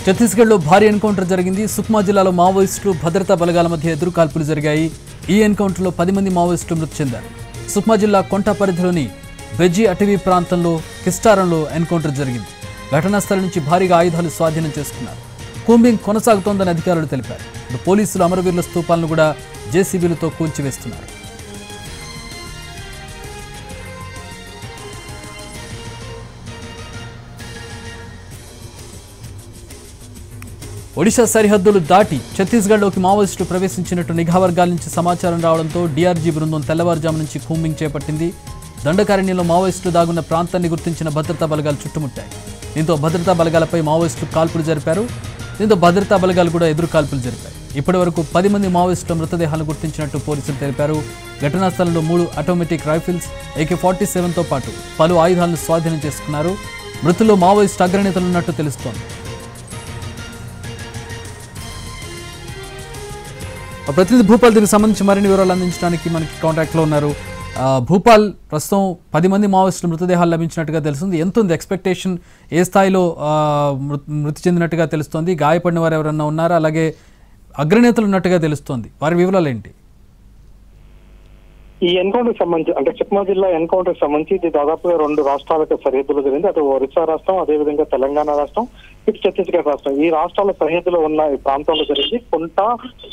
ఛత్తీస్గఢ్లో భారీ ఎన్కౌంటర్ జరిగింది. సుక్మా జిల్లాలో మావోయిస్టులు భద్రతా బలగాల మధ్య ఎదురు కాల్పులు జరిగాయి. ఈ ఎన్కౌంటర్లో 10 మంది మావోయిస్టులు మృతి చెందారు. సుక్మా జిల్లా కొంట పరిధిలోని బెజ్జీ అటవీ ప్రాంతంలో కిస్టారంలో ఎన్కౌంటర్ జరిగింది. ఘటనా స్థలం నుంచి భారీగా ఆయుధాలు స్వాధీనం చేసుకున్నారు. కూంబింగ్ కొనసాగుతోందని అధికారులు తెలిపారు. ఇప్పుడు పోలీసులు అమరవీరుల స్తూపాలను కూడా జేసీబీలతో కూల్చివేస్తున్నారు. ఒడిశా సరిహద్దులు దాటి ఛత్తీస్గఢ్లోకి మావోయిస్టులు ప్రవేశించినట్టు నిఘా వర్గాల నుంచి సమాచారం రావడంతో డీఆర్జీ బృందం తెల్లవారుజాము నుంచి కూంబింగ్ చేపట్టింది. దండకారణ్యంలో మావోయిస్టులు దాగున్న ప్రాంతాన్ని గుర్తించిన భద్రతా బలగాలు చుట్టుముట్టాయి. దీంతో భద్రతా బలగాలపై మావోయిస్టులు కాల్పులు జరిపారు. దీంతో భద్రతా బలగాలు కూడా ఎదురు కాల్పులు జరిపాయి. ఇప్పటి వరకు 10 మంది మావోయిస్టుల మృతదేహాలను గుర్తించినట్టు పోలీసులు తెలిపారు. ఘటనా స్థలంలో 3 ఆటోమేటిక్ రైఫిల్స్, AK-47తో పాటు పలు ఆయుధాలను స్వాధీనం చేసుకున్నారు. మృతుల్లో మావోయిస్టు అగ్రనేతలున్నట్టు తెలుస్తోంది. ప్రతినిధి భూపాల్ దీనికి సంబంధించి మరిన్ని వివరాలు అందించడానికి మనకి కాంటాక్ట్లో ఉన్నారు. భూపాల్, ప్రస్తుతం 10 మంది మావోయిస్టులు మృతదేహాలు లభించినట్టుగా తెలుస్తుంది. ఎంత ఉంది ఎక్స్పెక్టేషన్? ఏ స్థాయిలో మృతి చెందినట్టుగా తెలుస్తోంది? గాయపడిన వారు ఎవరన్నా ఉన్నారా? అలాగే అగ్రనేతలు ఉన్నట్టుగా తెలుస్తోంది. వారి వివరాలు ఏంటి? ఈ ఎన్కౌంటర్ సంబంధించి అంటే సుక్మా జిల్లా ఎన్కౌంటర్ సంబంధించి ఇది దాదాపుగా 2 రాష్ట్రాలకు సరిహద్దులు జరిగింది. అటు ఒరిస్సా రాష్ట్రం, అదేవిధంగా తెలంగాణ రాష్ట్రం, ఇటు ఛత్తీస్గఢ్ రాష్ట్రం. ఈ రాష్ట్రాల సరిహద్దులో ఉన్న ఈ ప్రాంతంలో జరిగింది. కొంత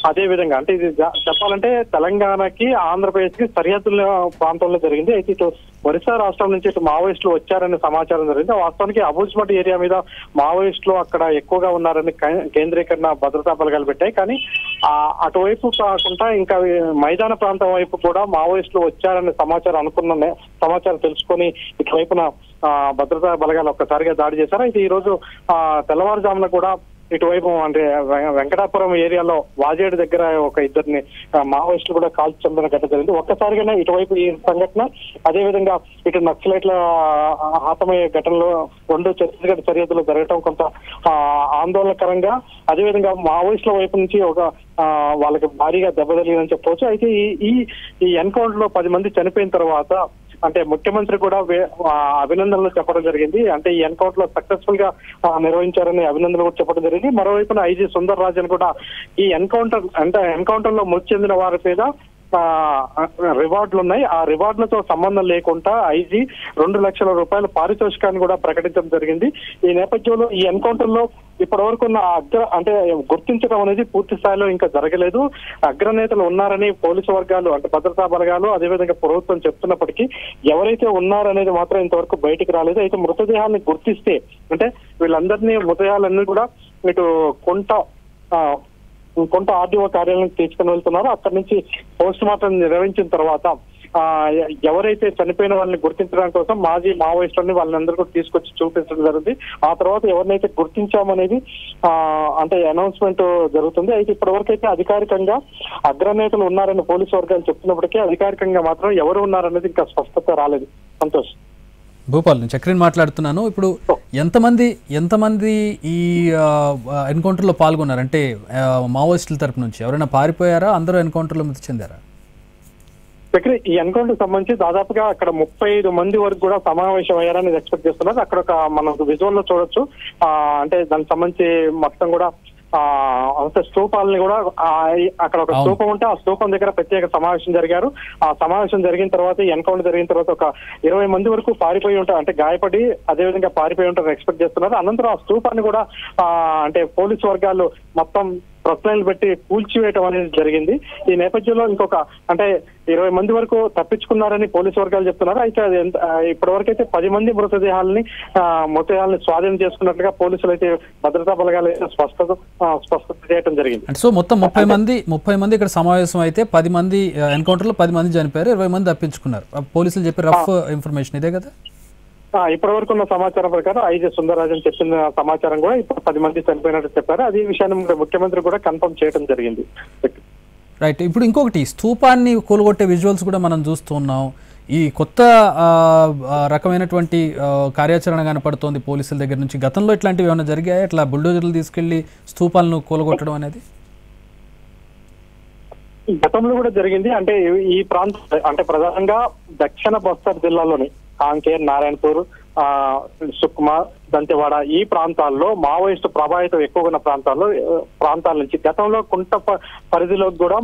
అదేవిధంగా అంటే ఇది చెప్పాలంటే తెలంగాణకి ఆంధ్రప్రదేశ్ కి సరిహద్దుల ప్రాంతంలో జరిగింది. అయితే ఇటు ఒరిస్సా రాష్ట్రం నుంచి ఇటు మావోయిస్టులు వచ్చారనే సమాచారం జరిగింది. వాస్తవానికి అబూజ్మట్ ఏరియా మీద మావోయిస్టులు అక్కడ ఎక్కువగా ఉన్నారని కేంద్రీకరణ భద్రతా బలగాలు పెట్టాయి. కానీ అటువైపు కాకుండా ఇంకా మైదాన ప్రాంతం వైపు కూడా మావోయిస్టులు వచ్చారనే సమాచారం తెలుసుకొని ఇటువైపున భద్రతా బలగాలు ఒక్కసారిగా దాడి చేశారు. అయితే ఈ రోజు తెల్లవారుజామున కూడా ఇటువైపు అంటే వెంకటాపురం ఏరియాలో వాజేడు దగ్గర ఒక 2 మావోయిస్టులు కూడా కాల్చి చంపిన ఘటన జరిగింది. ఒక్కసారిగానే ఇటువైపు ఈ సంఘటన, అదేవిధంగా ఇటు నక్సలైట్ల హతమయ్యే ఘటనలో 2 ఛత్తీస్గఢ్ సరిహద్దులో జరగడం కొంత ఆందోళనకరంగా, అదేవిధంగా మావోయిస్టుల వైపు నుంచి ఒక వాళ్ళకి భారీగా దెబ్బతలిగిందని చెప్పవచ్చు. అయితే ఈ ఎన్కౌంటర్ లో 10 మంది చనిపోయిన తర్వాత అంటే ముఖ్యమంత్రి కూడా అభినందనలు చెప్పడం జరిగింది. అంటే ఈ ఎన్కౌంటర్ లో సక్సెస్ఫుల్ గా నిర్వహించారని అభినందనలు కూడా చెప్పడం జరిగింది. మరోవైపున ఐజీ సుందర్ రాజన్ కూడా ఈ ఎన్కౌంటర్ లో మృతి చెందిన వారి మీద రివార్డులు ఉన్నాయి. ఆ రివార్డులతో సంబంధం లేకుండా ఐజీ 2 లక్షల రూపాయల పారితోషికాన్ని కూడా ప్రకటించడం జరిగింది. ఈ నేపథ్యంలో ఈ ఎన్కౌంటర్ లో ఇప్పటి వరకు ఉన్న అంటే గుర్తించడం అనేది పూర్తి స్థాయిలో ఇంకా జరగలేదు. అగ్రనేతలు ఉన్నారని పోలీసు వర్గాలు అంటే భద్రతా బలగాలు అదేవిధంగా ప్రభుత్వం చెప్తున్నప్పటికీ ఎవరైతే ఉన్నారనేది మాత్రం ఇంతవరకు బయటికి రాలేదు. అయితే మృతదేహాన్ని గుర్తిస్తే అంటే వీళ్ళందరినీ మృతదేహాలన్నీ కూడా ఇటు కొంత ఆర్డీఓ కార్యాలయానికి తీసుకుని వెళ్తున్నారు. అక్కడి నుంచి పోస్ట్ మార్టం నిర్వహించిన తర్వాత ఎవరైతే చనిపోయిన వాళ్ళని గుర్తించడం కోసం మాజీ మావోయిస్టులని వాళ్ళందరూ కూడా తీసుకొచ్చి చూపించడం జరుగుతుంది. ఆ తర్వాత ఎవరినైతే గుర్తించామనేది అంటే అనౌన్స్మెంట్ జరుగుతుంది. అయితే ఇప్పటి వరకు అయితే అధికారికంగా అగ్రనేతలు ఉన్నారని పోలీసు వర్గాలు చెప్తున్నప్పటికీ అధికారికంగా మాత్రం ఎవరు ఉన్నారనేది ఇంకా స్పష్టత రాలేదు. సంతోష్. భూపాల్, నేను చక్రిని మాట్లాడుతున్నాను. ఇప్పుడు ఎంతమంది ఈ ఎన్కౌంటర్లో పాల్గొన్నారు? అంటే మావోయిస్టుల తరపు నుంచి ఎవరైనా పారిపోయారా? అందరూ ఎన్కౌంటర్లో మృతి చెందారా? ఈ ఎన్కౌంటర్ సంబంధించి దాదాపుగా అక్కడ 35 మంది వరకు కూడా సమావేశం అయ్యారని ఎక్స్పెక్ట్ చేస్తున్నారు. అక్కడ ఒక మనకు విజువల్ లో చూడొచ్చు. అంటే దానికి సంబంధించి మొత్తం కూడా అంత స్తూపాలని కూడా అక్కడ ఒక స్తూపం ఉంటే ఆ స్తూపం దగ్గర ప్రత్యేక సమావేశం జరిగారు. ఆ సమావేశం జరిగిన తర్వాత ఎన్కౌంటర్ జరిగిన తర్వాత ఒక 20 మంది వరకు పారిపోయి ఉంటారు, అంటే గాయపడి అదేవిధంగా పారిపోయి ఉంటారని ఎక్స్పెక్ట్ చేస్తున్నారు. అనంతరం ఆ స్తూపాన్ని కూడా అంటే పోలీసు వర్గాలు మొత్తం ప్రశ్నలు పెట్టి కూల్చివేయటం అనేది జరిగింది. ఈ నేపథ్యంలో ఇంకొక అంటే 20 మంది వరకు తప్పించుకున్నారని పోలీసు వర్గాలు చెప్తున్నారు. అయితే అది ఇప్పటి వరకు అయితే 10 మంది మృతదేహాలని స్వాధీనం చేసుకున్నట్లుగా పోలీసులు అయితే భద్రతా బలగాలు అయితే స్పష్టత చేయడం జరిగింది. సో మొత్తం 30 మంది ఇక్కడ సమావేశం అయితే 10 మంది ఎన్కౌంటర్ లో 10 మంది చనిపోయారు, 20 మంది తప్పించుకున్నారు. పోలీసులు చెప్పే రఫ్ ఇన్ఫర్మేషన్ ఇదే కదా? ఇప్పటి వరకు ఉన్న సమాచారం ప్రకారం ఐజీ సుందరరాజన్ చెప్పిన సమాచారం కూడా ఇప్పుడు 10 మంది చనిపోయినట్టు చెప్పారు. అదే విషయాన్ని ముఖ్యమంత్రి కూడా కన్ఫర్మ్ చేయడం జరిగింది. రైట్. ఇప్పుడు ఇంకొకటి, స్తూపాన్ని కూలగొట్టే విజువల్స్ కూడా మనం చూస్తున్నాం. ఈ కొత్త రకమైనటువంటి కార్యాచరణ కనపడుతోంది పోలీసుల దగ్గర నుంచి. గతంలో ఇట్లాంటివి ఏమైనా జరిగాయా? ఇట్లా బుల్డోజర్లు తీసుకెళ్లి స్తూపాలను కూలగొట్టడం అనేది గతంలో కూడా జరిగింది. అంటే ఈ ప్రాంతం అంటే ప్రధానంగా దక్షిణ బస్తర్ జిల్లాలోని కాంకేర్, నారాయణపూర్, సుక్మా, దంతెవాడ ఈ ప్రాంతాల్లో మావోయిస్టు ప్రభావితం ఎక్కువగా ఉన్న ప్రాంతాల నుంచి గతంలో కుంట పరిధిలోకి కూడా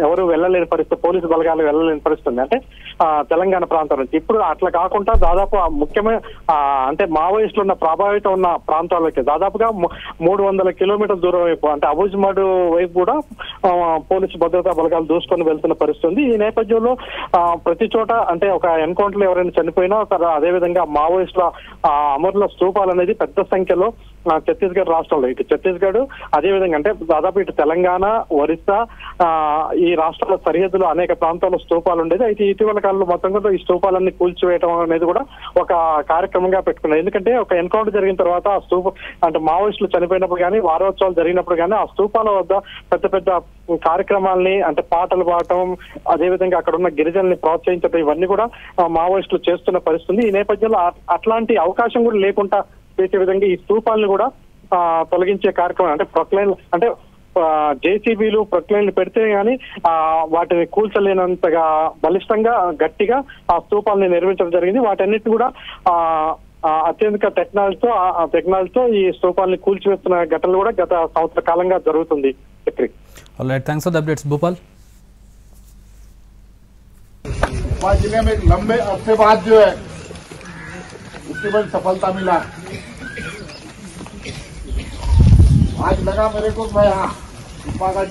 ఎవరు వెళ్ళలేని పరిస్థితి, పోలీసు బలగాలు వెళ్ళలేని పరిస్థితి ఉంది. అంటే తెలంగాణ ప్రాంతం నుంచి ఇప్పుడు అట్లా కాకుండా దాదాపు ముఖ్యమైన అంటే మావోయిస్టులు ఉన్న ప్రభావితం ఉన్న ప్రాంతాలకి దాదాపుగా 300 కిలోమీటర్ల దూరం వైపు అంటే అబుజ్మడ్ వైపు కూడా పోలీసు భద్రతా బలగాలు దూసుకొని వెళ్తున్న పరిస్థితి ఉంది. ఈ నేపథ్యంలో ప్రతి చోట అంటే ఒక ఎన్కౌంటర్ లో ఎవరైనా చనిపోయినా అదేవిధంగా మావోయిస్టుల అమరుల స్తూపాలు అనేది పెద్ద సంఖ్యలో ఛత్తీస్గఢ్ రాష్ట్రంలో, ఇటు ఛత్తీస్గఢ్ అదేవిధంగా అంటే దాదాపు ఇటు తెలంగాణ, ఒరిస్సా ఈ రాష్ట్రాల సరిహద్దులో అనేక ప్రాంతాల్లో స్తూపాలు ఉండేది. అయితే ఇటీవల కాలంలో మొత్తం కూడా ఈ స్తూపాలన్నీ కూల్చివేయడం అనేది కూడా ఒక కార్యక్రమంగా పెట్టుకున్నారు. ఎందుకంటే ఒక ఎన్కౌంటర్ జరిగిన తర్వాత ఆ అంటే మావోయిస్టులు చనిపోయినప్పుడు కానీ వారోత్సవాలు జరిగినప్పుడు కానీ ఆ స్తూపాల వద్ద పెద్ద పెద్ద కార్యక్రమాల్ని అంటే పాటలు పాడటం, అదేవిధంగా అక్కడ ఉన్న గిరిజనుల్ని ప్రోత్సహించడం ఇవన్నీ కూడా మావోయిస్టులు చేస్తున్న పరిస్థితి. ఈ నేపథ్యంలో అట్లాంటి అవకాశం కూడా లేకుండా చేసే విధంగా ఈ స్తూపాలను కూడా తొలగించే కార్యక్రమం అంటే ప్రొక్లైన్ అంటే జేసీబీలు ప్రొక్లైన్లు పెడితే గానీ వాటిని కూల్చలేనంతగా బలిష్టంగా గట్టిగా ఆ స్తూపాలని నిర్మించడం జరిగింది. వాటన్నిటిని కూడా అత్యధిక టెక్నాలజీతో ఈ స్తూపాలని కూల్చివేస్తున్న ఘటనలు కూడా గత సంవత్సర కాలంగా జరుగుతుంది. Thanks for the updates Bhupal. जिले में लंबे अरसे बाद जो है उसकी बड़ी सफलता मिला। आज लगा मेरे को मैं यहाँ का